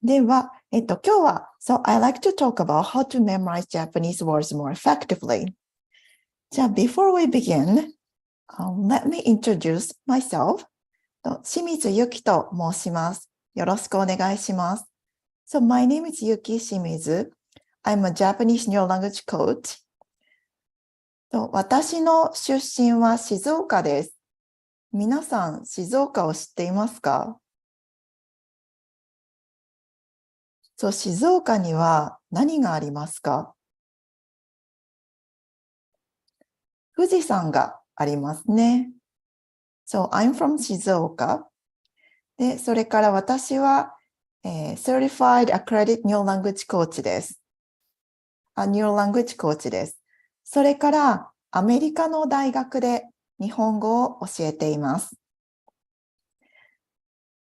では、今日は、So I like to talk about how to memorize Japanese words more effectively. じゃあ、before we begin, let me introduce myself. 清水ゆきと申します。よろしくお願いします。So my name is Yuki Shimizu. I'm a Japanese Neurolanguage Coach. 私の出身は静岡です。皆さん、静岡を知っていますか？そう、静岡には何がありますか？富士山がありますね。So, I'm from 静岡。で、それから私は、Certified Accredited Neurolanguage Coach です。Neurolanguage Coach です。それから、アメリカの大学で日本語を教えています。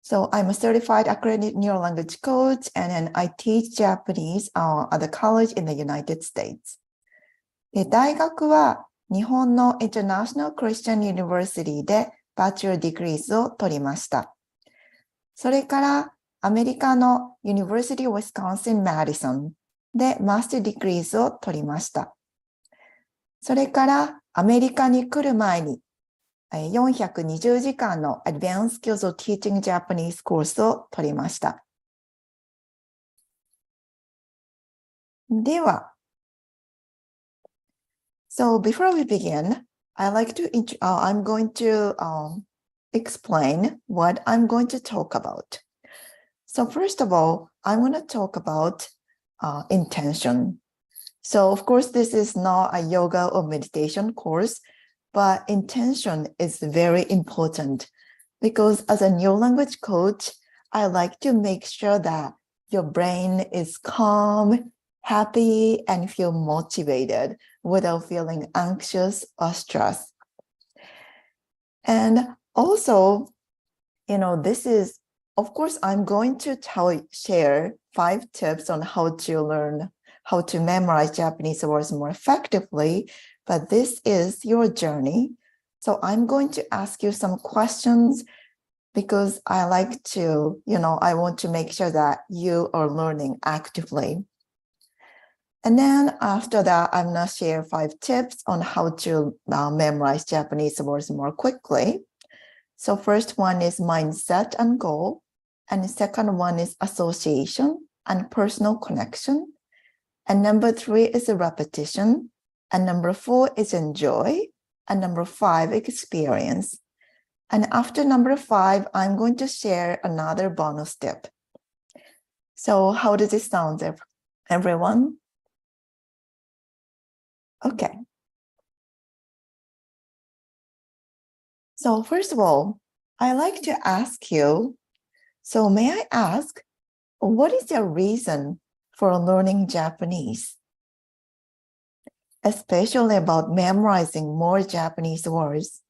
So, I'm a certified accredited neurolanguage coach, and then I teach Japanese at a college in the United States. で、大学は日本の International Christian University でバーチャルディグリーを取りました。それからアメリカの University of Wisconsin-Madison でマスターディグリーを取りました。それからアメリカに来る前に420時間の Advanced Skills of Teaching Japanese コースを取りました。では、So before we begin, I'm going to explain what I'm going to talk about. So first of all, I'm going to talk about intention. So of course, this is not a yoga or meditation course, but intention is very important because as a new language coach, I like to make sure that your brain is calm, happy, and feel motivated without feeling anxious or stressed. And also, this is, of course, I'm going to share 5 tips on how to memorize Japanese words more effectively, but this is your journey. So I'm going to ask you some questions because I like to, I want to make sure that you are learning actively. And then after that, I'm going to share 5 tips on how to memorize Japanese words more quickly. So first one is mindset and goal. And the second one is association and personal connection. And number 3 is a repetition. And number 4 is enjoy. And number 5, experience. And after number 5, I'm going to share another bonus tip. So how does it sound, everyone? Okay. So first of all, I like to ask you, so may I ask, what is your reason for learning Japanese? Especially about memorizing more Japanese words.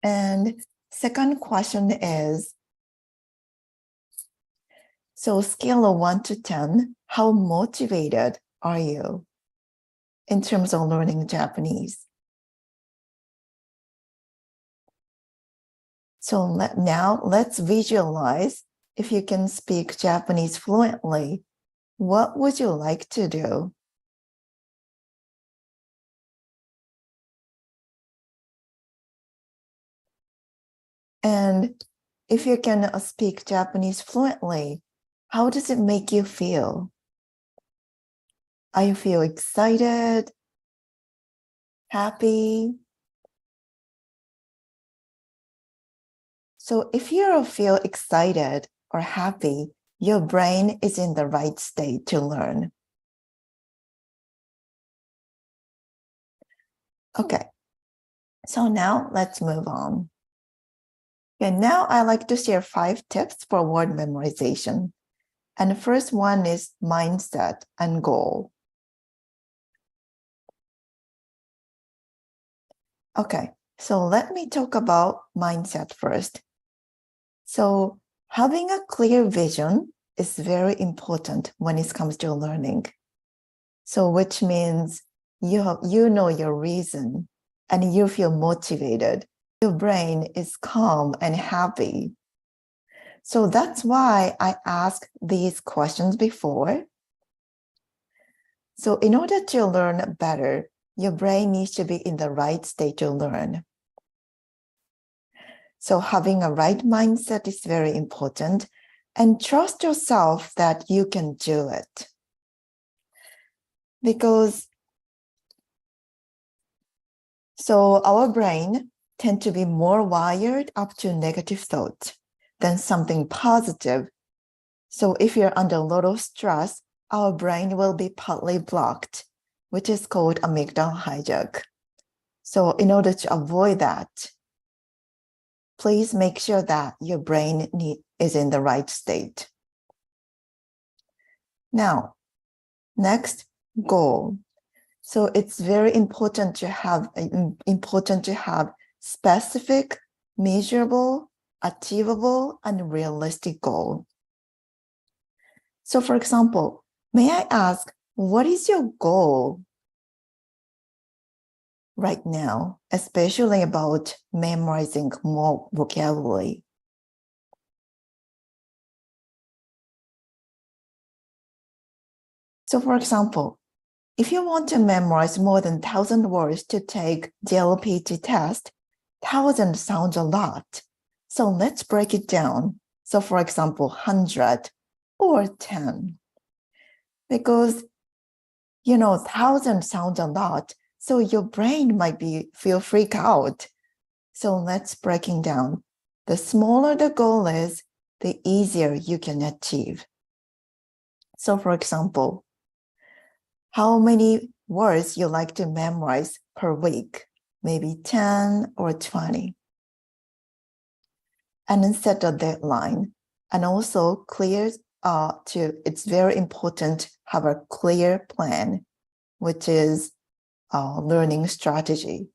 And second question is, so scale of 1 to 10, how motivated are you in terms of learning Japanese? So now let's visualize if you can speak Japanese fluently. What would you like to do? And if you can speak Japanese fluently, how does it make you feel? Are you feel excited, happy? So if you feel excited or happy, your brain is in the right state to learn. Okay, so now let's move on. And now I like to share 5 tips for word memorization. And the first one is mindset and goal. Okay, so let me talk about mindset first. So having a clear vision is very important when it comes to learning. So which means you know your reason, and you feel motivated. Your brain is calm and happy. So that's why I asked these questions before. So in order to learn better, your brain needs to be in the right state to learn. So having a right mindset is very important, and trust yourself that you can do it. Because so our brain tend to be more wired up to negative thoughts than something positive. So if you're under a lot of stress, our brain will be partly blocked, which is called amygdala hijack. So in order to avoid that, please make sure that your brain is in the right state. Now, next, goal. So it's very important to have specific, measurable, achievable, and realistic goal. So for example, may I ask, what is your goal right now, especially about memorizing more vocabulary? So for example, if you want to memorize more than 1,000 words to take JLPT test, 1,000 sounds a lot. So let's break it down. So for example, 100 or 10. Because, 1,000 sounds a lot. So your brain might feel freak out. So let's breaking down. The smaller the goal is, the easier you can achieve. So for example, how many words you like to memorize per week? Maybe 10 or 20. And then set a deadline. And also it's very important to have a clear plan, which is a learning strategy.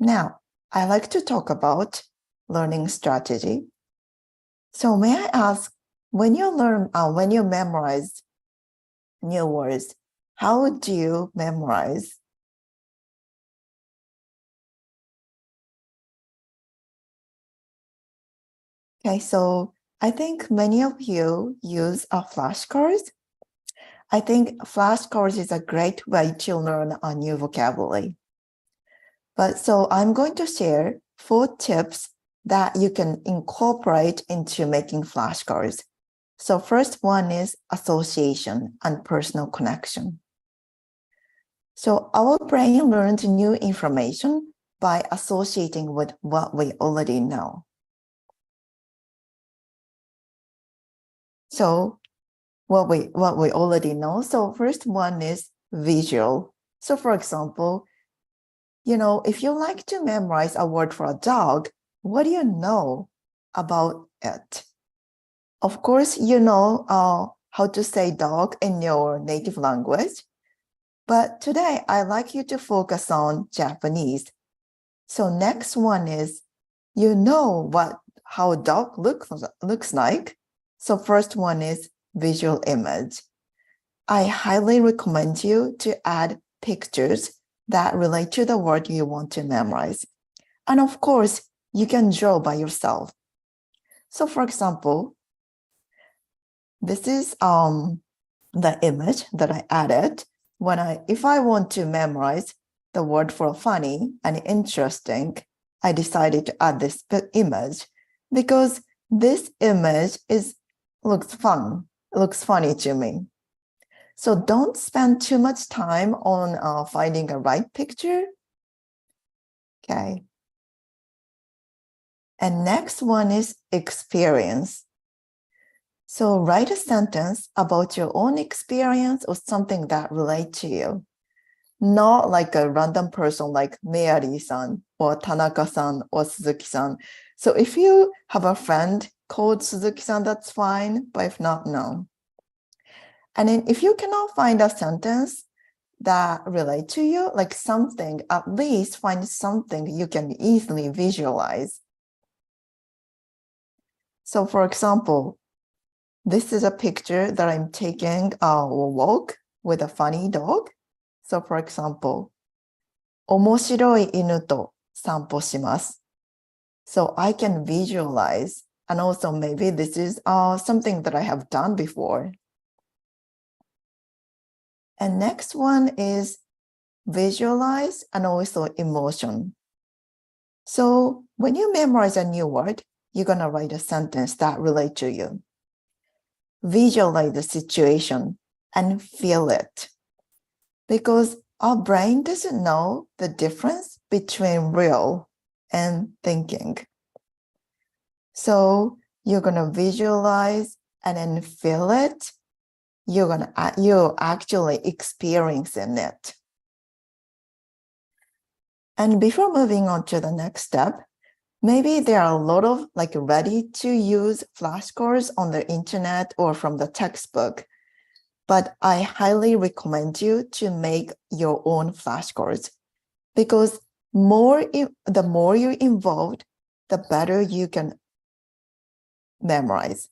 Now, I like to talk about learning strategy. So may I ask, when you memorize new words, how do you memorize? Okay, so I think many of you use flashcards. I think flashcards is a great way to learn a new vocabulary. But so I'm going to share 4 tips that you can incorporate into making flashcards. So first one is association and personal connection. So our brain learns new information by associating with what we already know. So what we already know. So first one is visual. So for example, if you like to memorize a word for a dog, what do you know about it? Of course, you know how to say dog in your native language. But today, I'd like you to focus on Japanese. So next one is, how a dog looks like. So first one is visual image. I highly recommend you to add pictures that relate to the word you want to memorize. And of course, you can draw by yourself. So for example, this is the image that I added. If I want to memorize the word for funny and interesting, I decided to add this image because this image looks fun. It looks funny to me. So don't spend too much time on finding a right picture. Okay. And next one is experience. So write a sentence about your own experience or something that relates to you. Not like a random person like Meyari-san or Tanaka-san or Suzuki-san. So if you have a friend called Suzuki-san, that's fine, but if not, no. And then if you cannot find a sentence that relates to you, like something, at least find something you can easily visualize. So for example, This is a picture that I'm taking a walk with a funny dog. So for example, 面白い犬と散歩します. So I can visualize, and also maybe this is something that I have done before. And next one is visualize and also emotion. So when you memorize a new word, you're going to write a sentence that relates to you. Visualize the situation and feel it. Because our brain doesn't know the difference between real and thinking. So you're going to visualize and then feel it. You're actually experiencing it. And before moving on to the next step, maybe there are a lot of ready to use flashcards on the internet or from the textbook, but I highly recommend you to make your own flashcards because the more you're involved, the better you can memorize.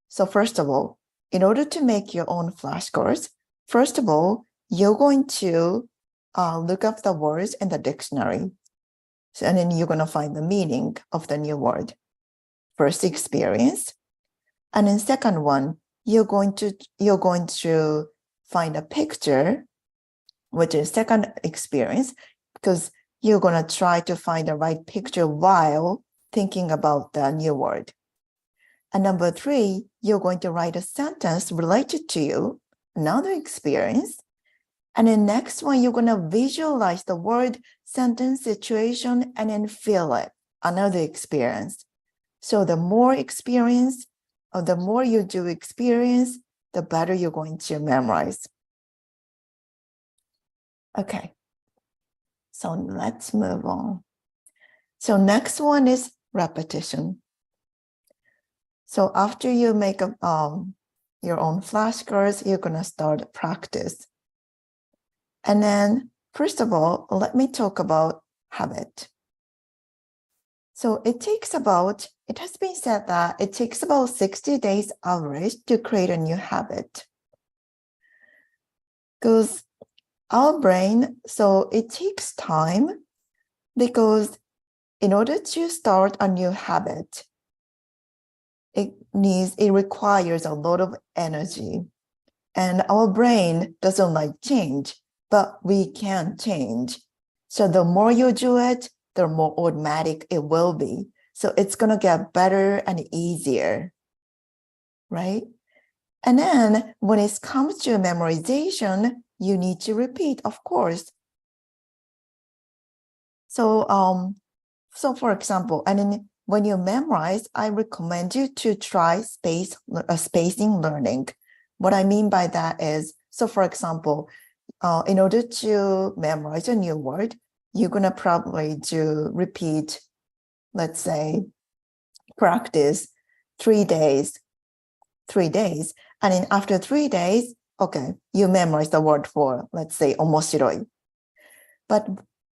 So first of all, in order to make your own flashcards, first of all, you're going to look up the words in the dictionary. So, and then you're going to find the meaning of the new word. First, experience. And then second one, you're going to find a picture, which is second experience, because you're going to try to find the right picture while thinking about the new word. And number three, you're going to write a sentence related to you, another experience. And then next one, you're going to visualize the word, sentence, situation, and then feel it, another experience. So the more experience, or the more you do experience, the better you're going to memorize. Okay, so let's move on. So next one is repetition. So after you make your own flashcards, you're going to start practice. And then, first of all, let me talk about habit. So it has been said that it takes about 60 days average to create a new habit. Because our brain, so it takes time because in order to start a new habit, it requires a lot of energy. And our brain doesn't like change, but we can change. So the more you do it, the more automatic it will be. So it's going to get better and easier, right? And then when it comes to memorization, you need to repeat, of course. So for example, and then when you memorize, I recommend you to try spacing learning. What I mean by that is, so for example, in order to memorize a new word, you're going to probably repeat, let's say, practice 3 days. And then after 3 days, okay, you memorize the word for, let's say, 面白い. But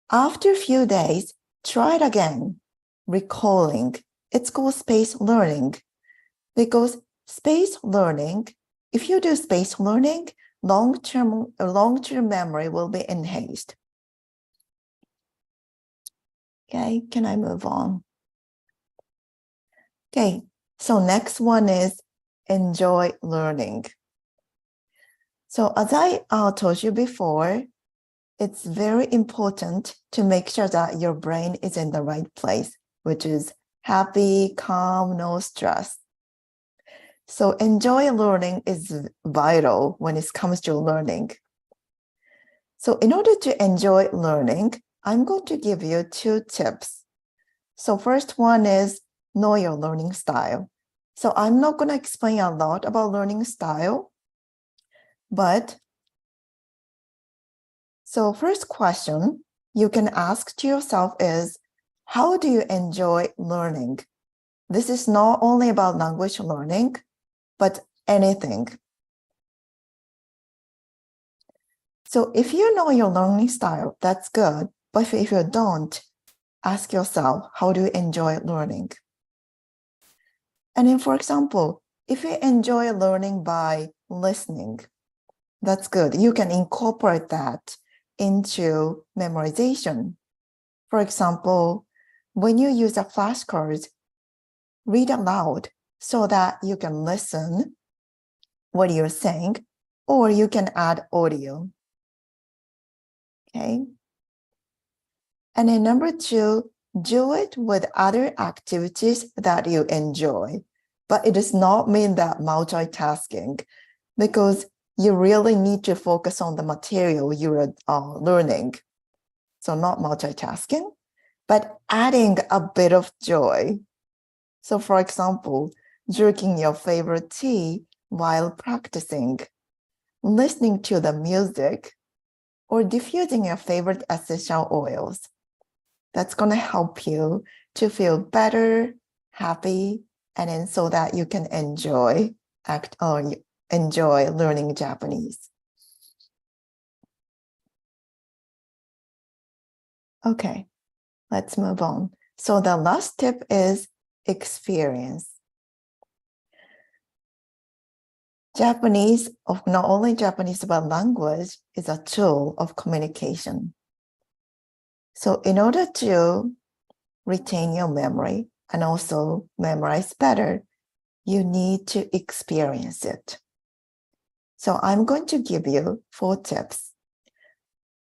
after a few days, try it again, recalling. It's called space learning. Because space learning, if you do space learning, long-term memory will be enhanced. Okay, can I move on? Okay, so next one is enjoy learning. So as I told you before, it's very important to make sure that your brain is in the right place, which is happy, calm, no stress. So enjoy learning is vital when it comes to learning. So in order to enjoy learning, I'm going to give you 2 tips. So first one is know your learning style. So I'm not going to explain a lot about learning style, but so first question you can ask to yourself is, how do you enjoy learning? This is not only about language learning, but anything. So if you know your learning style, that's good. But if you don't, ask yourself, how do you enjoy learning? And then, for example, If you enjoy learning by listening, that's good. You can incorporate that into memorization. For example, when you use a flashcard, read aloud so that you can listen what you're saying, or you can add audio. Okay. And then number 2, do it with other activities that you enjoy. But it does not mean that multitasking, because you really need to focus on the material you're learning. So not multitasking, but adding a bit of joy. So for example, drinking your favorite tea while practicing, listening to the music, or diffusing your favorite essential oils. That's going to help you to feel better, happy, and then so that you can enjoy learning Japanese. Okay, let's move on. So the last tip is experience. Japanese, not only Japanese, but language is a tool of communication. So in order to retain your memory and also memorize better, you need to experience it. So I'm going to give you 4 tips.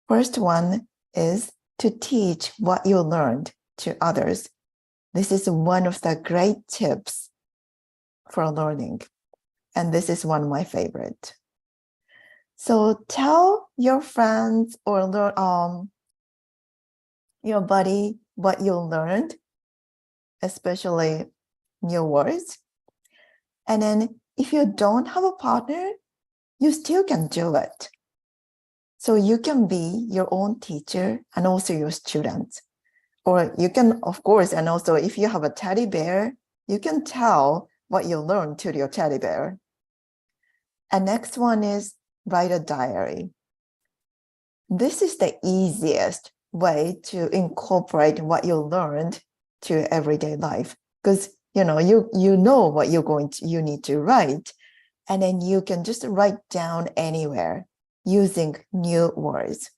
First one is to teach what you learned to others. This is one of the great tips for learning. And this is one of my favorite. So tell your friends or your buddy what you learned, especially new words. And then if you don't have a partner, you still can do it. So you can be your own teacher and also your student. Or you can, of course, and also if you have a teddy bear, you can tell what you learned to your teddy bear. And next one is write a diary. This is the easiest way to incorporate what you learned to everyday life, because you know what you need to write, and then you can just write down anywhere using new words.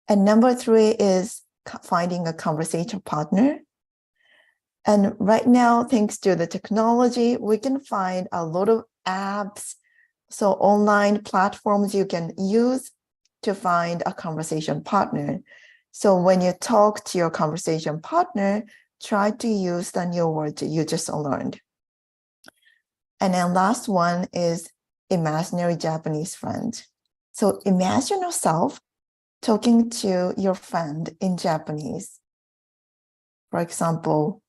And number 3 is finding a conversation partner. And right now, thanks to the technology, we can find a lot of apps, so online platforms you can use to find a conversation partner. So when you talk to your conversation partner, try to use the new words you just learned. And then last one is imaginary Japanese friend. So imagine yourself talking to your friend in Japanese. For example,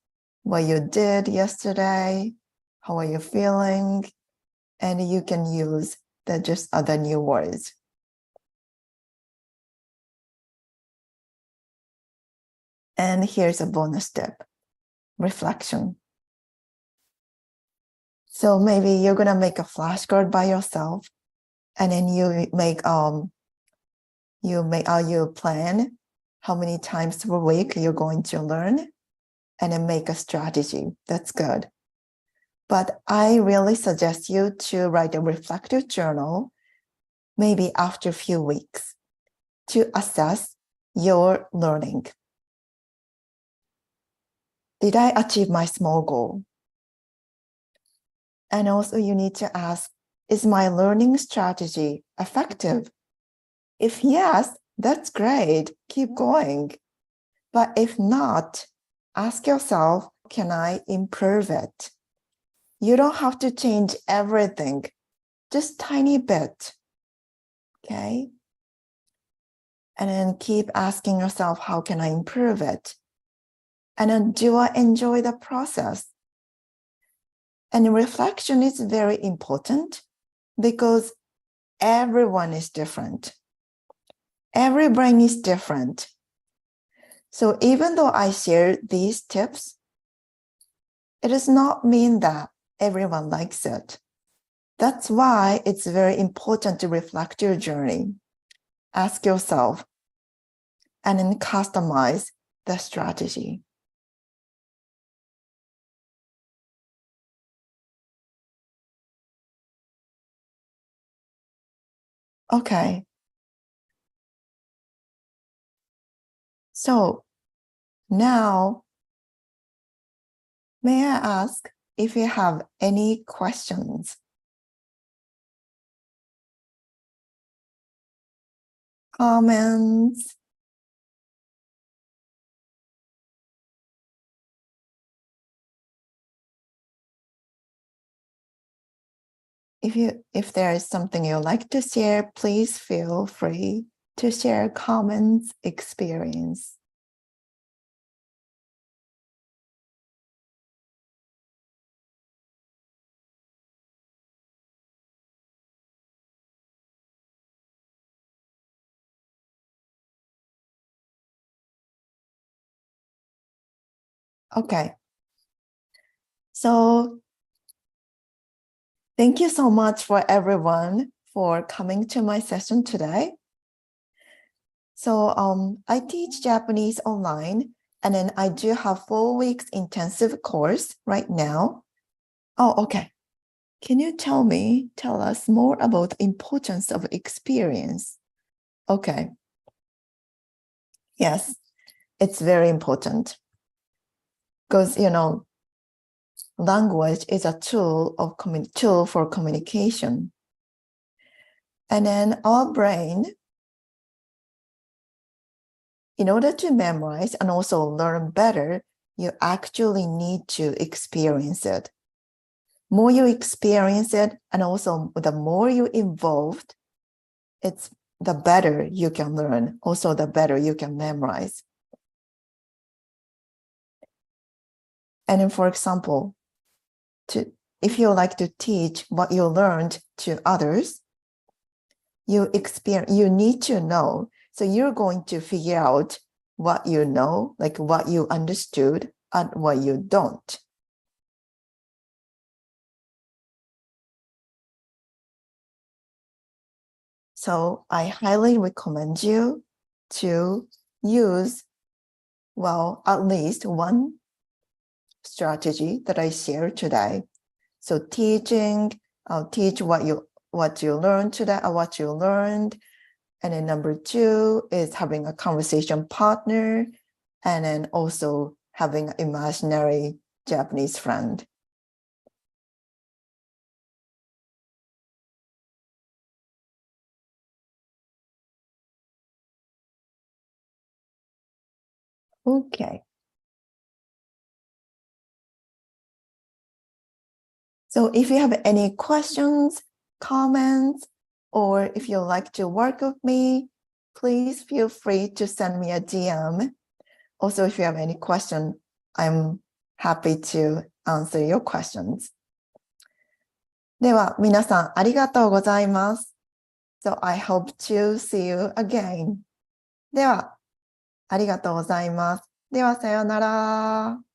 what you did yesterday, how are you feeling? And you can use just other new words. And here's a bonus tip, reflection. So maybe you're gonna make a flashcard by yourself, and then you plan how many times per week you're going to learn, and then make a strategy. That's good. But I really suggest you to write a reflective journal, maybe after a few weeks, to assess your learning. Did I achieve my small goal? And also you need to ask, is my learning strategy effective? If yes, that's great, keep going. But if not, ask yourself, can I improve it? You don't have to change everything, just tiny bit, okay? And then keep asking yourself, how can I improve it? And then, do I enjoy the process? And reflection is very important because everyone is different. Every brain is different. So even though I share these tips, it does not mean that everyone likes it. That's why it's very important to reflect your journey. Ask yourself, and then customize the strategy. Okay. So now, may I ask if you have any questions? Comments? If there is something you'd like to share, please feel free to share comments, experience. Okay. So thank you so much for everyone for coming to my session today. So I teach Japanese online, and then I do have 4 weeks intensive course right now. Oh, okay. Can you tell us more about the importance of experience? Okay. Yes, it's very important because, language is a tool for communication. And then our brain, in order to memorize and also learn better, you actually need to experience it. More you experience it, and also the more you involved, it's the better you can learn, also the better you can memorize. And then, for example, if you like to teach what you learned to others, you need to know. So you're going to figure out what you know, like what you understood and what you don't. So I highly recommend you to use, well, at least one strategy that I shared today. So I'll teach what you learned today or what you learned. And then number 2 is having a conversation partner, and then also having an imaginary Japanese friend. Okay. So if you have any questions, comments, or if you'd like to work with me, please feel free to send me a DM. Also, if you have any question, I'm happy to answer your questions. では、皆さんありがとうございます。So I hope to see you again. では、ありがとうございます。では、さようなら。